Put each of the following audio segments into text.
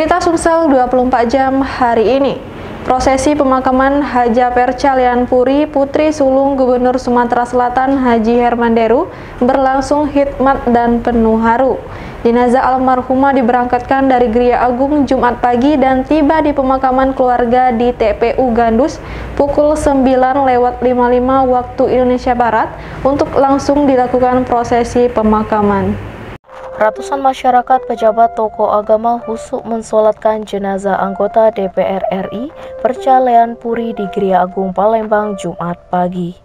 Berita Sumsel 24 jam hari ini. Prosesi pemakaman Haja Perca Lianpuri, putri sulung Gubernur Sumatera Selatan Haji Hermanderu, berlangsung hikmat dan penuh haru. Jenazah almarhumah diberangkatkan dari Geria Agung Jumat pagi dan tiba di pemakaman keluarga di TPU Gandus pukul 9:55 waktu Indonesia Barat untuk langsung dilakukan prosesi pemakaman. Ratusan masyarakat, pejabat, tokoh agama khusyuk mensolatkan jenazah anggota DPR RI Perca Lianpuri di Geria Agung Palembang Jumat pagi.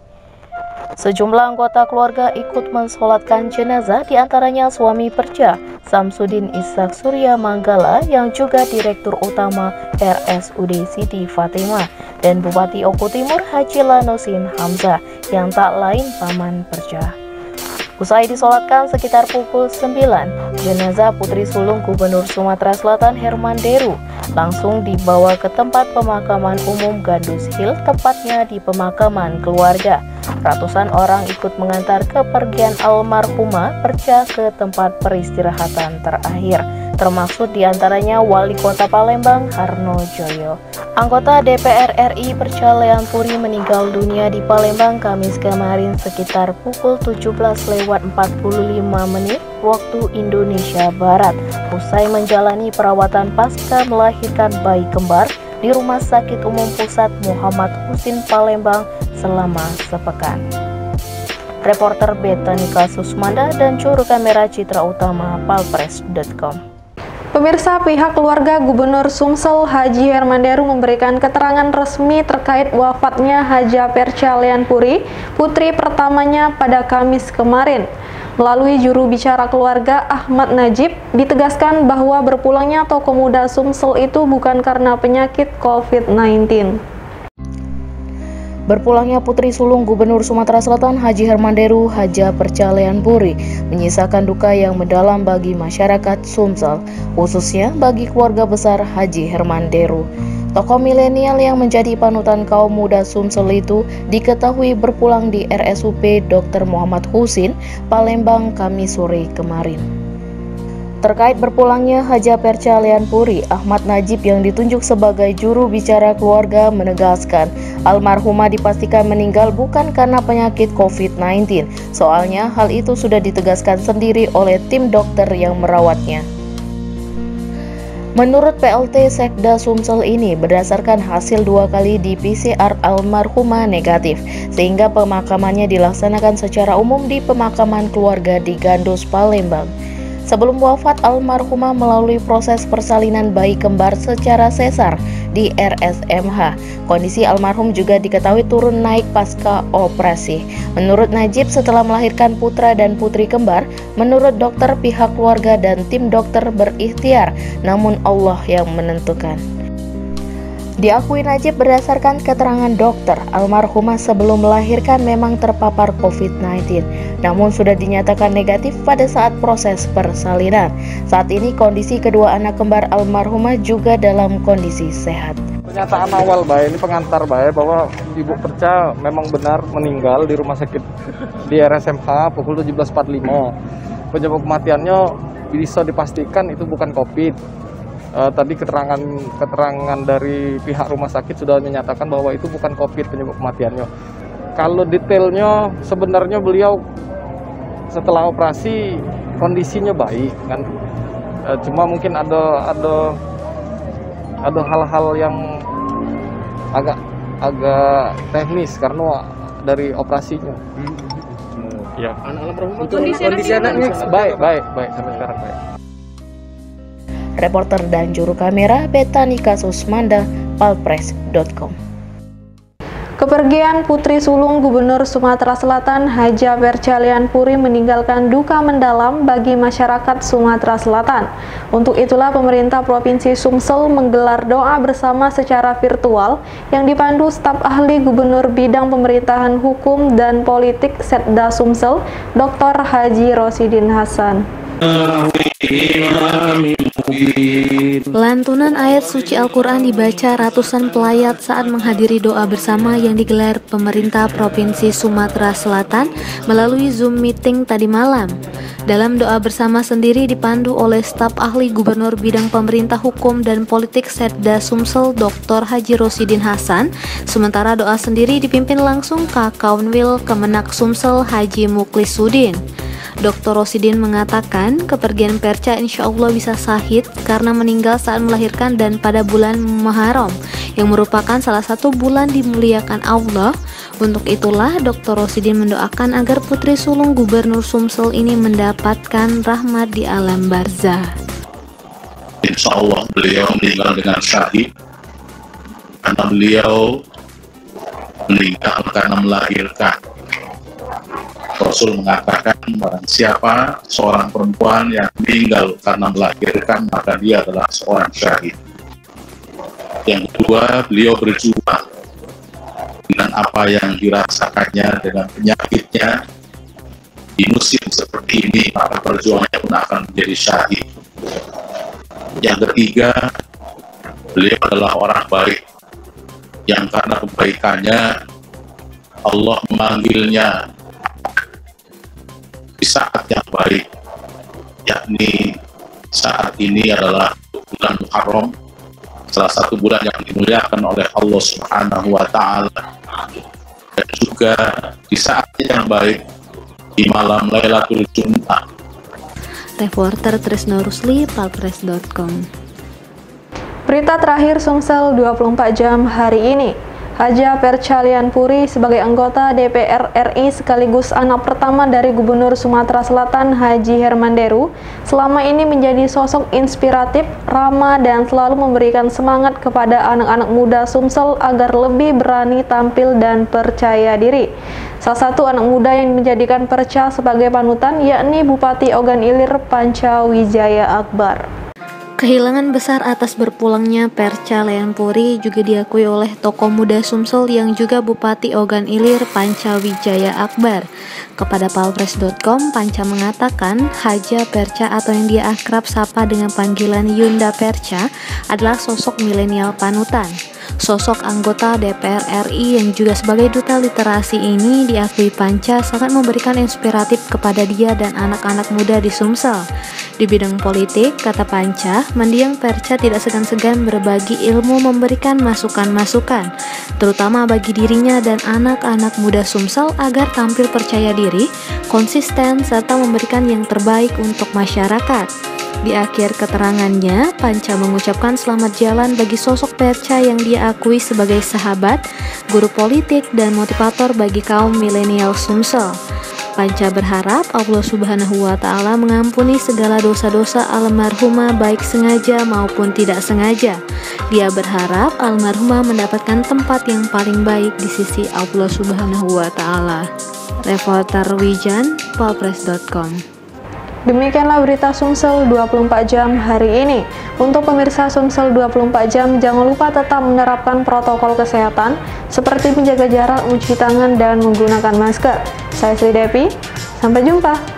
Sejumlah anggota keluarga ikut mensolatkan jenazah, diantaranya suami Perca, Samsudin Ishak Surya Manggala yang juga Direktur Utama RSUD Siti Fatimah, dan Bupati Oku Timur Haji Lanosin Hamzah yang tak lain paman Perca. Usai disolatkan sekitar pukul 9, jenazah putri sulung Gubernur Sumatera Selatan Hermanderu langsung dibawa ke tempat pemakaman umum Gandus Hill, tepatnya di pemakaman keluarga. Ratusan orang ikut mengantar kepergian almarhumah Perca ke tempat peristirahatan terakhir, termaksud diantaranya Wali Kota Palembang Harno Joyo. Anggota DPR RI Perca Lianpuri meninggal dunia di Palembang Kamis kemarin sekitar pukul 17:45 waktu Indonesia Barat, usai menjalani perawatan pasca melahirkan bayi kembar di Rumah Sakit Umum Pusat Muhammad Husin Palembang selama sepekan. Reporter Betanika Susmanda dan juru kamera Citra Utama Palpres.com. Pemirsa, pihak keluarga Gubernur Sumsel Haji Hermanderu memberikan keterangan resmi terkait wafatnya Haja Perca Lianpuri, putri pertamanya pada Kamis kemarin. Melalui juru bicara keluarga Ahmad Najib, ditegaskan bahwa berpulangnya tokoh muda Sumsel itu bukan karena penyakit COVID-19. Berpulangnya putri sulung Gubernur Sumatera Selatan Haji Hermanderu, Haja Perca Lianpuri, menyisakan duka yang mendalam bagi masyarakat Sumsel, khususnya bagi keluarga besar Haji Hermanderu. Tokoh milenial yang menjadi panutan kaum muda Sumsel itu diketahui berpulang di RSUP Dr. Muhammad Husin, Palembang, Kamis sore kemarin. Terkait berpulangnya Haja Perca Lianpuri, Ahmad Najib yang ditunjuk sebagai juru bicara keluarga menegaskan almarhumah dipastikan meninggal bukan karena penyakit COVID-19. Soalnya hal itu sudah ditegaskan sendiri oleh tim dokter yang merawatnya. Menurut PLT Sekda Sumsel ini, berdasarkan hasil 2 kali di PCR almarhumah negatif, sehingga pemakamannya dilaksanakan secara umum di pemakaman keluarga di Gandus, Palembang. Sebelum wafat, almarhumah melalui proses persalinan bayi kembar secara sesar di RSMH. Kondisi almarhum juga diketahui turun naik pasca operasi. Menurut Najib, setelah melahirkan putra dan putri kembar, menurut dokter pihak keluarga dan tim dokter berikhtiar, namun Allah yang menentukan. Diakui Najib, berdasarkan keterangan dokter, almarhumah sebelum melahirkan memang terpapar COVID-19, namun sudah dinyatakan negatif pada saat proses persalinan. Saat ini kondisi kedua anak kembar almarhumah juga dalam kondisi sehat. Pernyataan awal ini pengantar bahwa Ibu Perca memang benar meninggal di rumah sakit di RSMH pukul 17.45. Penyebab kematiannya bisa dipastikan itu bukan COVID. Tadi keterangan dari pihak rumah sakit sudah menyatakan bahwa itu bukan COVID penyebab kematiannya. Kalau detailnya sebenarnya beliau setelah operasi kondisinya baik kan, cuma mungkin ada hal-hal yang agak teknis karena dari operasinya. Ya. Kondisi anaknya baik sampai sekarang baik. Reporter dan juru kamera Betanika Susmanda, Palpres.com. Kepergian putri sulung Gubernur Sumatera Selatan Haja Perca Lianpuri meninggalkan duka mendalam bagi masyarakat Sumatera Selatan. Untuk itulah pemerintah Provinsi Sumsel menggelar doa bersama secara virtual yang dipandu staf ahli Gubernur Bidang Pemerintahan Hukum dan Politik Setda Sumsel, Dr. Haji Rosidin Hasan. Lantunan ayat suci Al-Quran dibaca ratusan pelayat saat menghadiri doa bersama yang digelar pemerintah Provinsi Sumatera Selatan melalui Zoom meeting tadi malam. Dalam doa bersama sendiri dipandu oleh staf ahli Gubernur Bidang Pemerintah Hukum dan Politik Setda Sumsel Dr. Haji Rosidin Hasan, sementara doa sendiri dipimpin langsung Kakaunwil Kemenak Sumsel Haji Muklisuddin. Dr. Rosidin mengatakan kepergian Perca insya Allah bisa sahih karena meninggal saat melahirkan dan pada bulan Muharram yang merupakan salah satu bulan dimuliakan Allah. Untuk itulah Dr. Rosidin mendoakan agar putri sulung Gubernur Sumsel ini mendapatkan rahmat di alam barzah. Insya Allah beliau meninggal dengan syahid karena beliau meninggal karena melahirkan. Rasul mengatakan barang siapa seorang perempuan yang meninggal karena melahirkan maka dia adalah seorang syahid. Yang kedua, beliau berjuang dengan apa yang dirasakannya dengan penyakitnya di musim seperti ini, maka perjuangannya pun akan menjadi syahid. Yang ketiga, beliau adalah orang baik yang karena kebaikannya Allah memanggilnya di saat yang baik, yakni saat ini adalah bulan Muharram, salah satu bulan yang dimuliakan oleh Allah Subhanahu wa Ta'ala, dan juga di saat yang baik di malam Lailatul Jumat. Reporter Trisno Rusli, palpres.com. Berita terakhir Sumsel 24 jam hari ini. Haja Perca Lianpuri sebagai anggota DPR RI sekaligus anak pertama dari Gubernur Sumatera Selatan Haji Hermanderu selama ini menjadi sosok inspiratif, ramah dan selalu memberikan semangat kepada anak-anak muda Sumsel agar lebih berani tampil dan percaya diri. Salah satu anak muda yang menjadikan Perca sebagai panutan yakni Bupati Ogan Ilir Panca Wijaya Akbar. Kehilangan besar atas berpulangnya Perca Lianpuri juga diakui oleh tokoh muda Sumsel yang juga Bupati Ogan Ilir Panca Wijaya Akbar. Kepada palpres.com, Panca mengatakan Haja Perca atau yang dia akrab sapa dengan panggilan Yunda Perca adalah sosok milenial panutan. Sosok anggota DPR RI yang juga sebagai duta literasi ini diakui Panca sangat memberikan inspiratif kepada dia dan anak-anak muda di Sumsel. Di bidang politik, kata Panca, mendiang Perca tidak segan-segan berbagi ilmu, memberikan masukan-masukan, terutama bagi dirinya dan anak-anak muda Sumsel agar tampil percaya diri, konsisten, serta memberikan yang terbaik untuk masyarakat. Di akhir keterangannya, Panca mengucapkan selamat jalan bagi sosok Perca yang dia akui sebagai sahabat, guru politik, dan motivator bagi kaum milenial Sumsel. Panca berharap Allah Subhanahu wa Ta'ala mengampuni segala dosa-dosa almarhumah baik sengaja maupun tidak sengaja. Dia berharap almarhumah mendapatkan tempat yang paling baik di sisi Allah Subhanahu wa Ta'ala. Reporter Wijan, palpres.com. Demikianlah berita Sumsel 24 jam hari ini. Untuk pemirsa Sumsel 24 jam, jangan lupa tetap menerapkan protokol kesehatan seperti menjaga jarak, mencuci tangan, dan menggunakan masker. Saya Sri Devi, sampai jumpa.